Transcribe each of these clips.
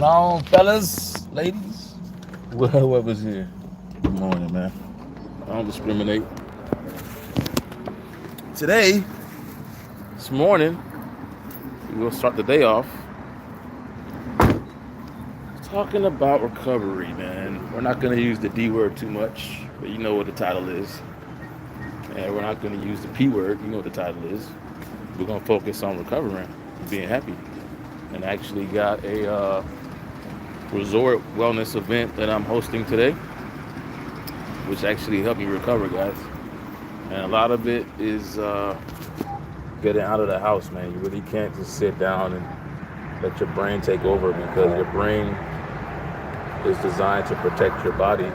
on, fellas, ladies, whoever's here. Good morning, man. I don't discriminate. Today, this morning, we're gonna start the day off talking about recovery, man. We're not gonna use the D word too much, but you know what the title is. And we're not gonna use the P word, you know what the title is. We're gonna focus on recovering, being happy. And I actually got a resort wellness event that I'm hosting today, which actually helped me recover, guys. And a lot of it is getting out of the house, man. You really can't just sit down and let your brain take over, because your brain is designed to protect your body.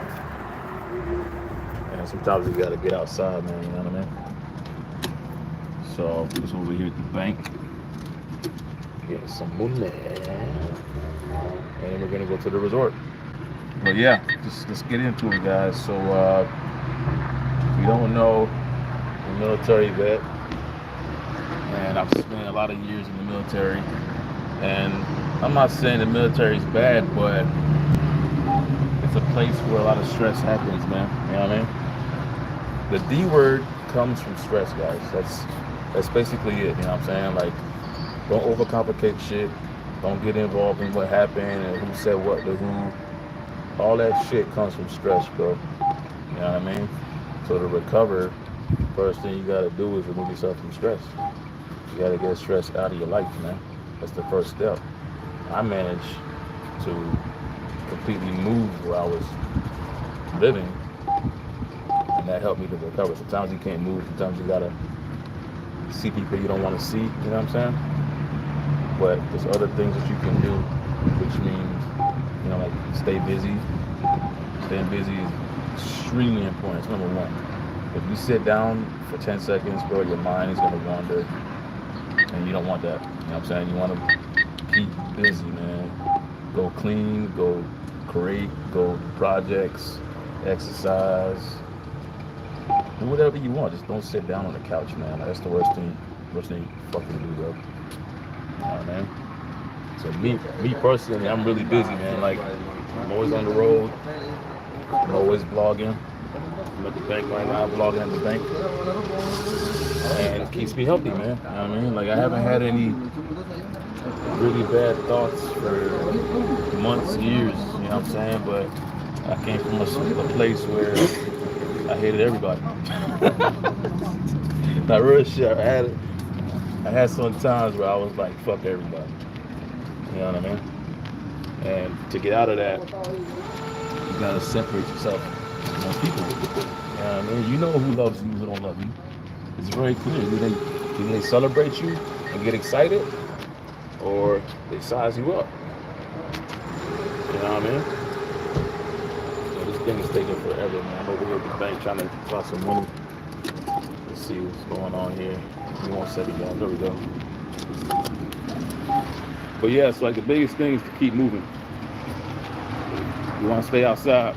And sometimes you gotta get outside, man, you know what I mean? So just over here at the bank, getting some money. And we're gonna go to the resort. But yeah, just let's get into it, guys. So if you don't know, I'm a military vet, and I've spent a lot of years in the military. And I'm not saying the military is bad, but it's a place where a lot of stress happens, man. You know what I mean? The D word comes from stress, guys. That's basically it. You know what I'm saying? Like, don't overcomplicate shit. Don't get involved in what happened and who said what to who. All that shit comes from stress, bro. You know what I mean? So to recover, first thing you gotta do is remove yourself from stress. You gotta get stress out of your life, man. That's the first step. I managed to completely move where I was living, and that helped me to recover. Sometimes you can't move. Sometimes you gotta see people you don't want to see. You know what I'm saying? But there's other things that you can do, which means, you know, like stay busy. Staying busy is extremely important. It's number one. If you sit down for 10 seconds, bro, your mind is gonna wander, and you don't want that. You know what I'm saying? You want to keep busy, man. Go clean, go create, go projects, exercise, do whatever you want. Just don't sit down on the couch, man. That's the worst thing you fucking do, bro. Alright, man. So me personally, I'm really busy, man. Like, I'm always on the road. I'm always blogging. I'm at the bank right now, blogging at the bank. And it keeps me healthy, man. You know what I mean? Like, I haven't had any really bad thoughts for months, years, you know what I'm saying? But I came from a place where I hated everybody. Not real shit. I had some times where I was like, fuck everybody. You know what I mean? And to get out of that, you gotta separate yourself from people. You know what I mean? You know who loves you, who don't love you. It's very clear. Do they celebrate you and get excited, or they size you up? You know what I mean? So this thing is taking forever, man. I'm over here at the bank trying to draw some money. Let's see what's going on here. We won't set it down. There we go. But yeah, so like the biggest thing is to keep moving. You want to stay outside.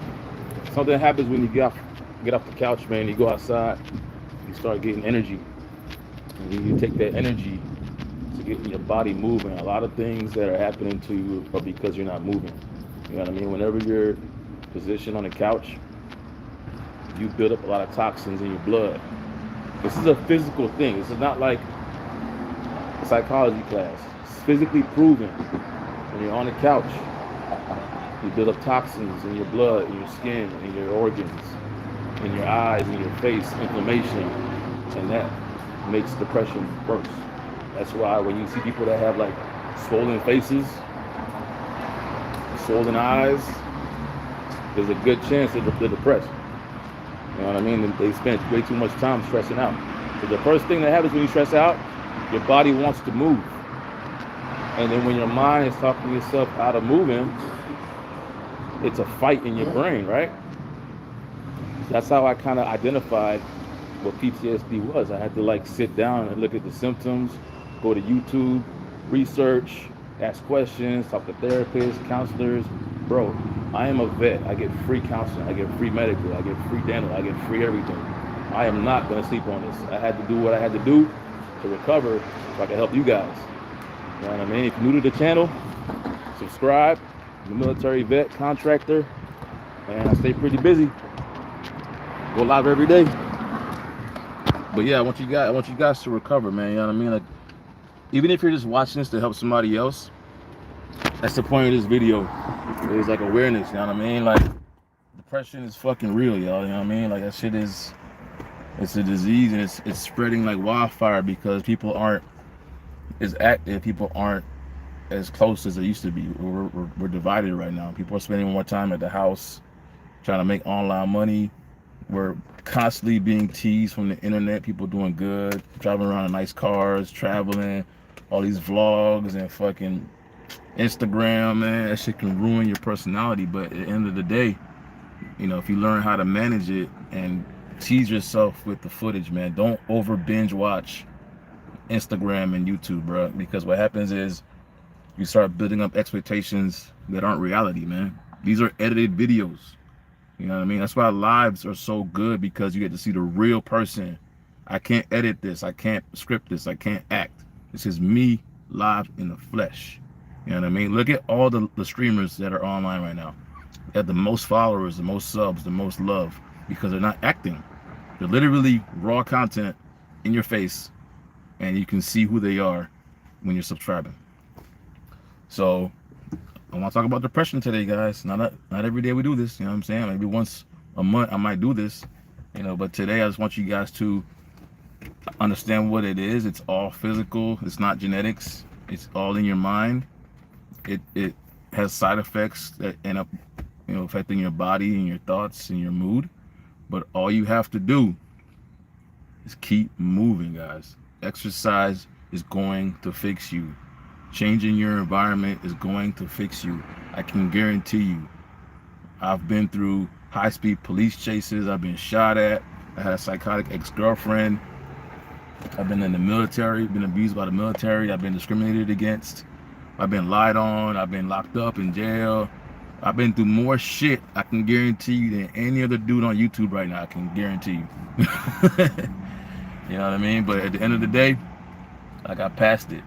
Something happens when you get off the couch, man. You go outside, you start getting energy. And you take that energy to get your body moving. A lot of things that are happening to you are because you're not moving. You know what I mean? Whenever you're positioned on the couch, you build up a lot of toxins in your blood. This is a physical thing. This is not like a psychology class. It's physically proven. When you're on the couch, you build up toxins in your blood, in your skin, in your organs, in your eyes, in your face, inflammation, and that makes depression worse. That's why when you see people that have like swollen faces, swollen eyes, there's a good chance that they're depressed. You know what I mean? They spend way too much time stressing out. So the first thing that happens when you stress out, your body wants to move. And then when your mind is talking yourself out of moving, it's a fight in your brain, right? That's how I kind of identified what PTSD was. I had to like sit down and look at the symptoms, go to YouTube, research, ask questions, talk to therapists, counselors. Bro, I am a vet. I get free counseling. I get free medical. I get free dental. I get free everything. I am not going to sleep on this. I had to do what I had to do to recover so I can help you guys. You know what I mean? If you're new to the channel, subscribe. I'm a military vet, contractor, and I stay pretty busy. Go live every day. But yeah, I want you guys to recover, man. You know what I mean? Like, even if you're just watching this to help somebody else, that's the point of this video. It's like awareness, you know what I mean? Like, depression is fucking real, y'all. You know what I mean? Like, that shit is, it's a disease, and it's spreading like wildfire because people aren't as active. People aren't as close as they used to be. We're divided right now. People are spending more time at the house trying to make online money. We're constantly being teased from the internet. People doing good, driving around in nice cars, traveling, all these vlogs and fucking Instagram, man. That shit can ruin your personality. But at the end of the day, you know, if you learn how to manage it and tease yourself with the footage, man, don't over binge watch Instagram and YouTube, bro. Because what happens is you start building up expectations that aren't reality, man. These are edited videos. You know what I mean? That's why lives are so good, because you get to see the real person. I can't edit this. I can't script this. I can't act. This is me live in the flesh. You know what I mean? Look at all the streamers that are online right now. They have the most followers, the most subs, the most love, because they're not acting. They're literally raw content in your face, and you can see who they are when you're subscribing. So I want to talk about depression today, guys. Not every day we do this, you know what I'm saying? Maybe once a month I might do this, you know, but today I just want you guys to understand what it is. It's all physical. It's not genetics. It's all in your mind. It has side effects that end up, you know, affecting your body and your thoughts and your mood. But all you have to do is keep moving, guys. Exercise is going to fix you. Changing your environment is going to fix you. I can guarantee you. I've been through high-speed police chases. I've been shot at. I had a psychotic ex-girlfriend. I've been in the military, been abused by the military. I've been discriminated against. I've been lied on. I've been locked up in jail. I've been through more shit, I can guarantee you, than any other dude on YouTube right now. I can guarantee you. You know what I mean? But at the end of the day, I got past it.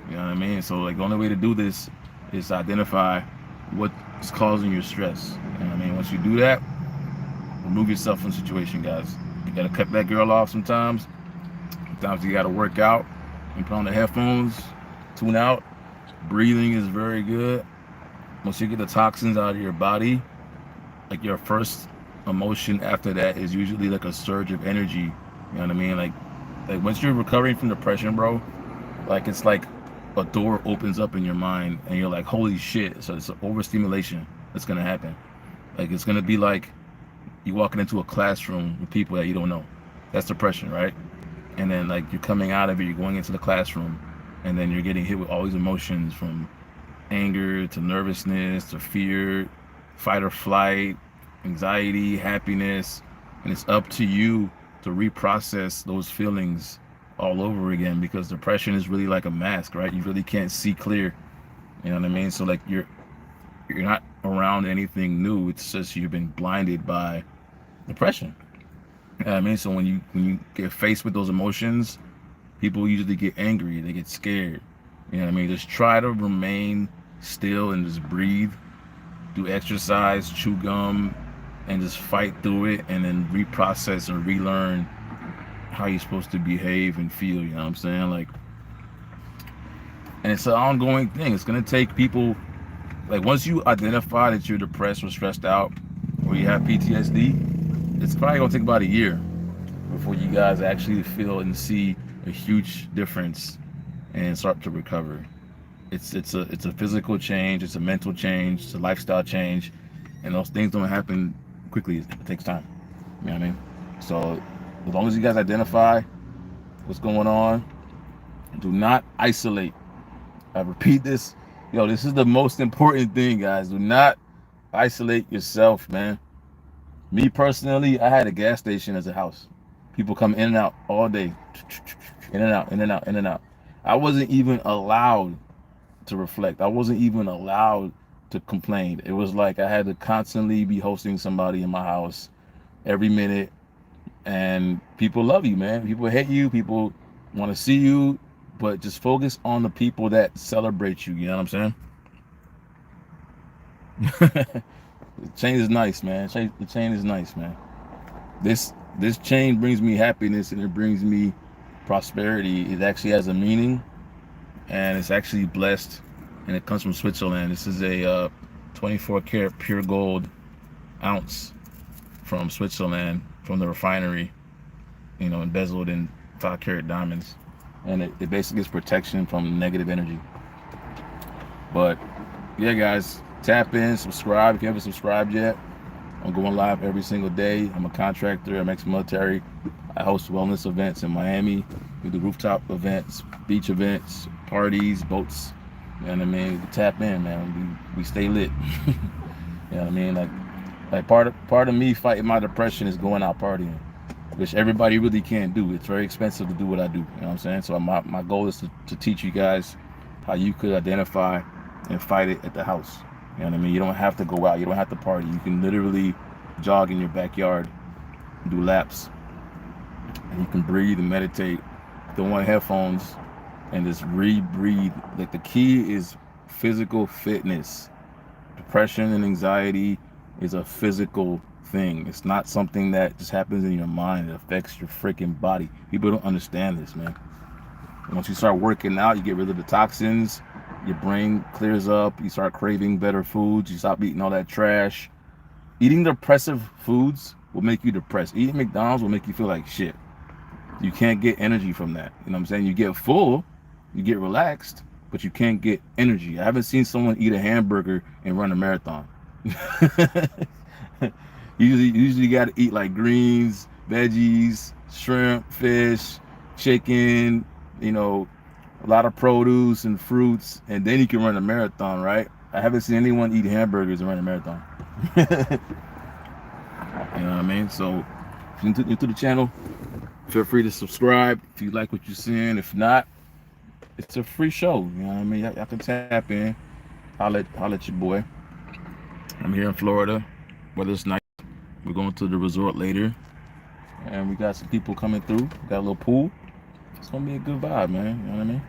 You know what I mean? So like the only way to do this is to identify what's causing your stress. You know what I mean? Once you do that, remove yourself from the situation, guys. You gotta cut that girl off sometimes. Sometimes you gotta work out and put on the headphones, tune out. Breathing is very good. Once you get the toxins out of your body, like your first emotion after that is usually like a surge of energy. You know what I mean? Like once you're recovering from depression, bro, like it's like a door opens up in your mind and you're like, holy shit. So it's an overstimulation that's gonna happen. Like it's gonna be like you walking into a classroom with people that you don't know. That's depression, right? And then like you're coming out of it, you're going into the classroom, and then you're getting hit with all these emotions, from anger to nervousness to fear, fight or flight, anxiety, happiness. And it's up to you to reprocess those feelings all over again, because depression is really like a mask, right? You really can't see clear. You know what I mean? So like you're not around anything new. It's just you've been blinded by depression. You know what I mean? So when you get faced with those emotions, people usually get angry, they get scared. You know what I mean? Just try to remain still and just breathe. Do exercise, chew gum, and just fight through it, and then reprocess and relearn how you're supposed to behave and feel, you know what I'm saying? Like, and it's an ongoing thing. It's gonna take people, like once you identify that you're depressed or stressed out, or you have PTSD, it's probably gonna take about a year before you guys actually feel and see a huge difference and start to recover. It's a physical change, it's a mental change, it's a lifestyle change, and those things don't happen quickly. It takes time. You know what I mean? So as long as you guys identify what's going on, do not isolate. I repeat this. Yo, this is the most important thing, guys. Do not isolate yourself, man. Me personally, I had a gas station as a house. People come in and out all day. In and out, in and out, in and out. I wasn't even allowed to reflect. I wasn't even allowed to complain. It was like I had to constantly be hosting somebody in my house every minute. And people love you, man. People hate you. People want to see you, but just focus on the people that celebrate you. You know what I'm saying? The chain is nice, man. The chain is nice, man. This chain brings me happiness and it brings me prosperity. It actually has a meaning, and it's actually blessed, and it comes from Switzerland. This is a 24 karat pure gold ounce from Switzerland, from the refinery, embezzled in 5 karat diamonds, and it basically is protection from negative energy. But yeah, guys, tap in, subscribe if you haven't subscribed yet. I'm going live every single day. I'm a contractor. I'm ex-military. I host wellness events in Miami. We do rooftop events, beach events, parties, boats. You know what I mean? Tap in, man. We stay lit. You know what I mean? Like part of me fighting my depression is going out partying, which everybody really can't do. It's very expensive to do what I do. You know what I'm saying? So my goal is to teach you guys how you could identify and fight it at the house. You know what I mean? You don't have to go out. You don't have to party. You can literally jog in your backyard, do laps, and you can breathe and meditate. Don't want headphones and just breathe. Like, the key is physical fitness. Depression and anxiety is a physical thing. It's not something that just happens in your mind. It affects your freaking body. People don't understand this, man. Once you start working out, you get rid of the toxins. Your brain clears up. You start craving better foods. You stop eating all that trash. Eating depressive foods will make you depressed. Eating McDonald's will make you feel like shit. You can't get energy from that. You know what I'm saying? You get full, you get relaxed, but you can't get energy. I haven't seen someone eat a hamburger and run a marathon. usually you got to eat like greens, veggies, shrimp, fish, chicken, a lot of produce and fruits, and then you can run a marathon, right? I haven't seen anyone eat hamburgers and run a marathon. You know what I mean? So if you're new to the channel, feel free to subscribe if you like what you're seeing. If not, it's a free show. You know what I mean? Y'all can tap in. Holla at your boy. I'm here in Florida. Weather's nice. We're going to the resort later, and we got some people coming through. We got a little pool. It's gonna be a good vibe, man. You know what I mean?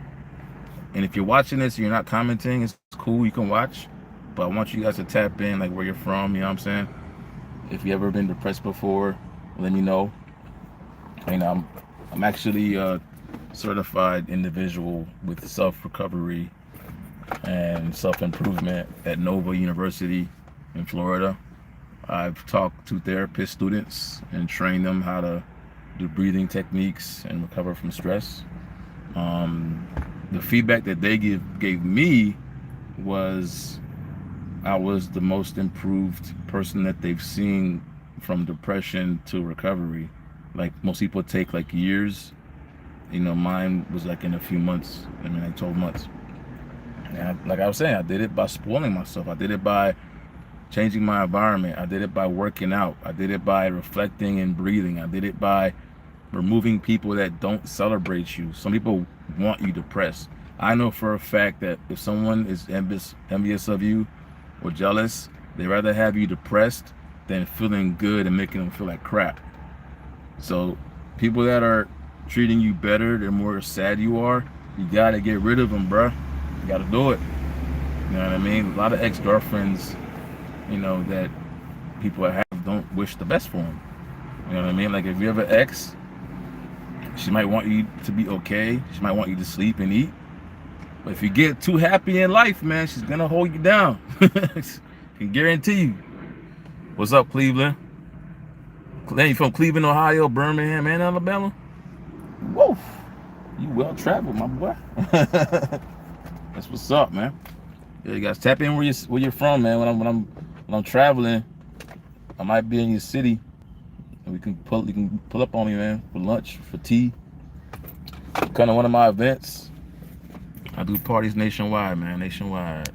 And if you're watching this and you're not commenting, it's cool. You can watch, but I want you guys to tap in, like, where you're from. You know what I'm saying? If you ever been depressed before, let me know. I'm actually a certified individual with self-recovery and self-improvement at Nova University in Florida. I've talked to therapist students and trained them how to do breathing techniques and recover from stress. The feedback that they gave me was I was the most improved person that they've seen from depression to recovery. Like, most people take like years. Mine was like in a few months. Like 12 months. And like I was saying, I did it by spoiling myself. I did it by changing my environment. I did it by working out. I did it by reflecting and breathing. I did it by removing people that don't celebrate you. Some people want you depressed. I know for a fact that if someone is envious of you or jealous, they'd rather have you depressed than feeling good and making them feel like crap. So people that are treating you better, the more sad you are, you gotta get rid of them, bruh. You gotta do it. You know what I mean? A lot of ex-girlfriends, that people have don't wish the best for them. You know what I mean? Like, if you have an ex, she might want you to be okay. She might want you to sleep and eat. But if you get too happy in life, man, she's gonna hold you down. Can guarantee you. What's up, Cleveland? You from Cleveland, Ohio, Birmingham, and Alabama? Whoa, you well traveled, my boy. That's what's up, man. Yeah, you guys tap in where you're from, man. When I'm traveling, I might be in your city, and you can pull up on me, man, for lunch, for tea. Come to one of my events. I do parties nationwide, man, nationwide.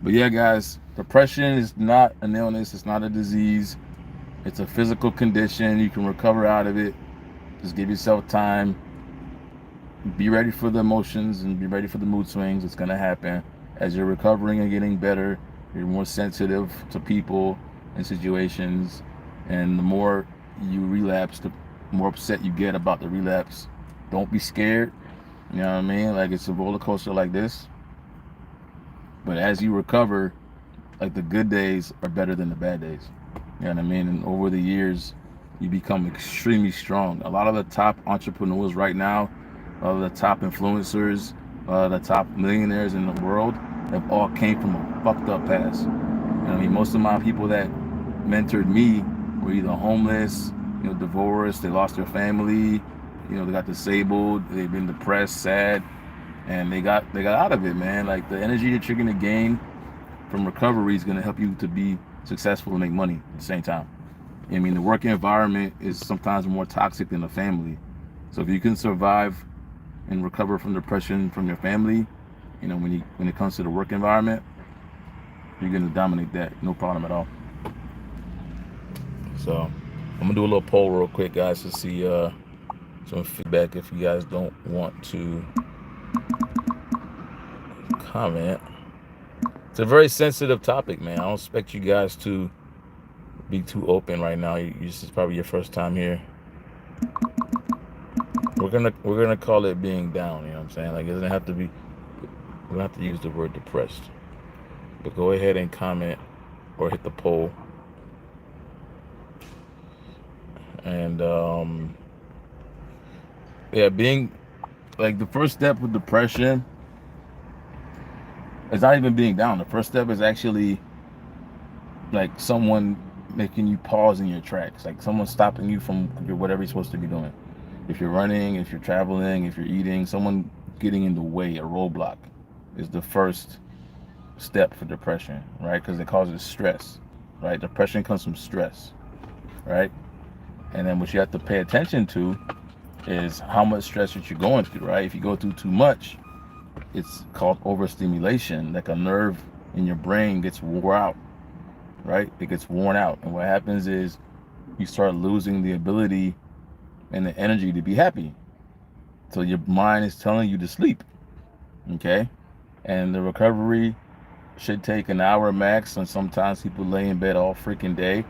But yeah, guys, depression is not an illness. It's not a disease. It's a physical condition. You can recover out of it. Just give yourself time. Be ready for the emotions and be ready for the mood swings. It's going to happen. As you're recovering and getting better, you're more sensitive to people and situations. And the more you relapse, the more upset you get about the relapse. Don't be scared. You know what I mean? Like, it's a roller coaster like this. But as you recover, like the good days are better than the bad days. You know what I mean? And over the years, you become extremely strong. A lot of the top entrepreneurs right now, a lot of the top influencers, the top millionaires in the world have all came from a fucked up past. You know what I mean? Most of my people that mentored me were either homeless, divorced, they lost their family, they got disabled, they've been depressed, sad, and they got out of it, man. Like the energy that you're gonna gain from recovery is gonna help you to be successful and make money at the same time. I mean, the work environment is sometimes more toxic than the family. So if you can survive and recover from depression from your family, when it comes to the work environment, you're gonna dominate that, no problem at all. So I'm gonna do a little poll real quick, guys, to see some feedback. If you guys don't want to comment, it's a very sensitive topic, man. I don't expect you guys to be too open right now. This is probably your first time here. We're gonna call it being down. You know what I'm saying? Like, it doesn't have to be. We don't have to use the word depressed. But go ahead and comment or hit the poll. And yeah, being like the first step with depression is not even being down. The first step is actually like someone making you pause in your tracks, like someone stopping you from whatever you're supposed to be doing. If you're running, if you're traveling, if you're eating, someone getting in the way, a roadblock, is the first step for depression, right? Because it causes stress, right? Depression comes from stress, right? And then what you have to pay attention to is how much stress that you're going through, right? If you go through too much, it's called overstimulation. Like a nerve in your brain gets wore out, right? It gets worn out. And what happens is you start losing the ability and the energy to be happy. So your mind is telling you to sleep, okay? And the recovery should take an hour max, and sometimes people lay in bed all freaking day.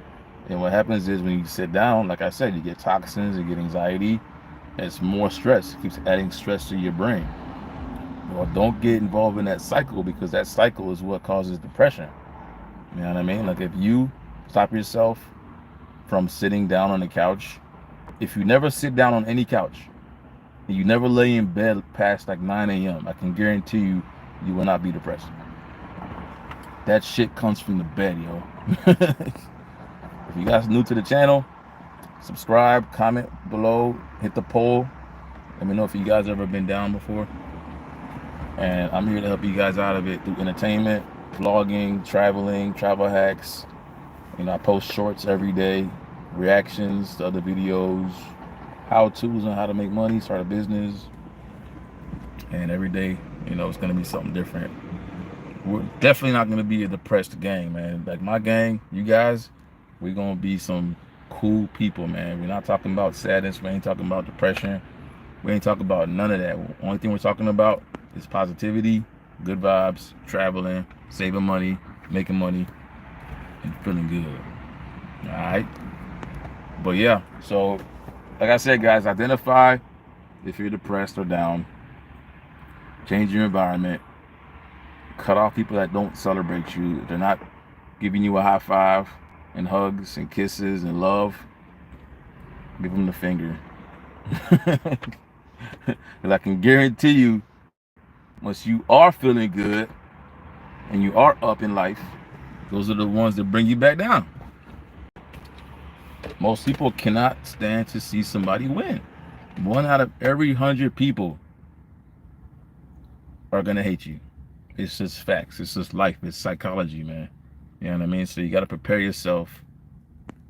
And what happens is when you sit down, like I said, you get toxins, you get anxiety, it's more stress. It keeps adding stress to your brain. Well, don't get involved in that cycle, because that cycle is what causes depression. You know what I mean? Like, if you stop yourself from sitting down on the couch, if you never sit down on any couch, and you never lay in bed past like 9 a.m., I can guarantee you, you will not be depressed. That shit comes from the bed, yo. If you guys are new to the channel, subscribe, comment below, hit the poll. Let me know if you guys ever been down before. And I'm here to help you guys out of it through entertainment, vlogging, traveling, travel hacks. I post shorts every day, reactions to other videos, how-tos on how to make money, start a business. And every day, it's gonna be something different. We're definitely not gonna be a depressed gang, man. Like my gang, you guys, we're gonna be some cool people, man. We're not talking about sadness. We ain't talking about depression. We ain't talking about none of that. Only thing we're talking about is positivity, good vibes, traveling, saving money, making money, and feeling good. All right. But yeah, so like I said, guys, identify if you're depressed or down. Change your environment. Cut off people that don't celebrate you. They're not giving you a high five and hugs and kisses and love. Give them the finger. Because I can guarantee you, once you are feeling good and you are up in life, those are the ones that bring you back down. Most people cannot stand to see somebody win. 1 out of every 100 people are going to hate you. It's just facts. It's just life. It's psychology, man. You know what I mean? So you got to prepare yourself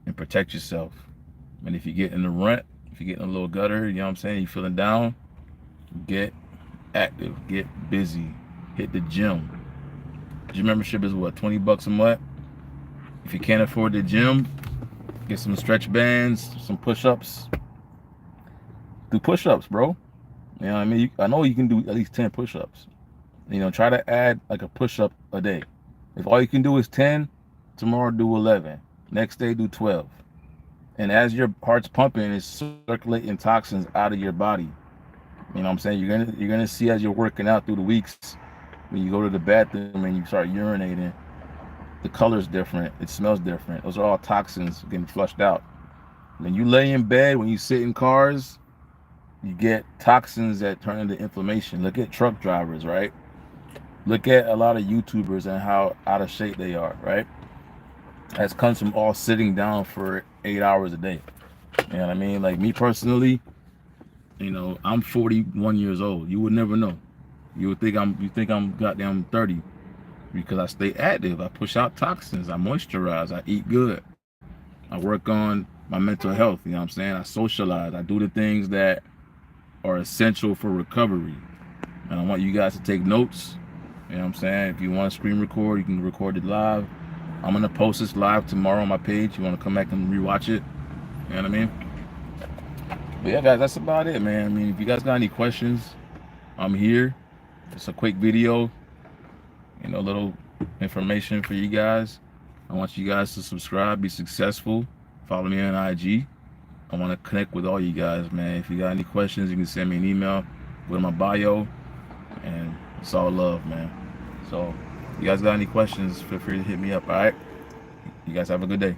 and protect yourself. And if you get in the rut, if you get in a little gutter, you know what I'm saying, you feeling down, get active, get busy, hit the gym. Gym membership is what, 20 bucks a month? If you can't afford the gym, get some stretch bands, some push-ups. Do push-ups, bro. You know what I mean? I know you can do at least 10 push-ups. Try to add like a push-up a day. If all you can do is 10, tomorrow do 11. Next day do 12. And as your heart's pumping, it's circulating toxins out of your body. You know what I'm saying? You're gonna see as you're working out through the weeks, when you go to the bathroom and you start urinating, the color's different, it smells different. Those are all toxins getting flushed out. When you lay in bed, when you sit in cars, you get toxins that turn into inflammation. Look at truck drivers, right? Look at a lot of YouTubers and how out of shape they are, right? That comes from all sitting down for 8 hours a day. You know what I mean? Like me personally, you know, I'm 41 years old. You would never know. You think I'm goddamn 30 because I stay active. I push out toxins. I moisturize. I eat good. I work on my mental health. You know what I'm saying? I socialize. I do the things that are essential for recovery. And I want you guys to take notes. You know what I'm saying? If you want to screen record, you can record it live. I'm going to post this live tomorrow on my page. You want to come back and rewatch it? You know what I mean? But yeah, guys, that's about it, man. I mean, if you guys got any questions, I'm here. It's a quick video, you know, a little information for you guys. I want you guys to subscribe, be successful. Follow me on IG. I want to connect with all you guys, man. If you got any questions, you can send me an email. Go to my bio, and it's all love, man. So, if you guys got any questions, feel free to hit me up, all right? You guys have a good day.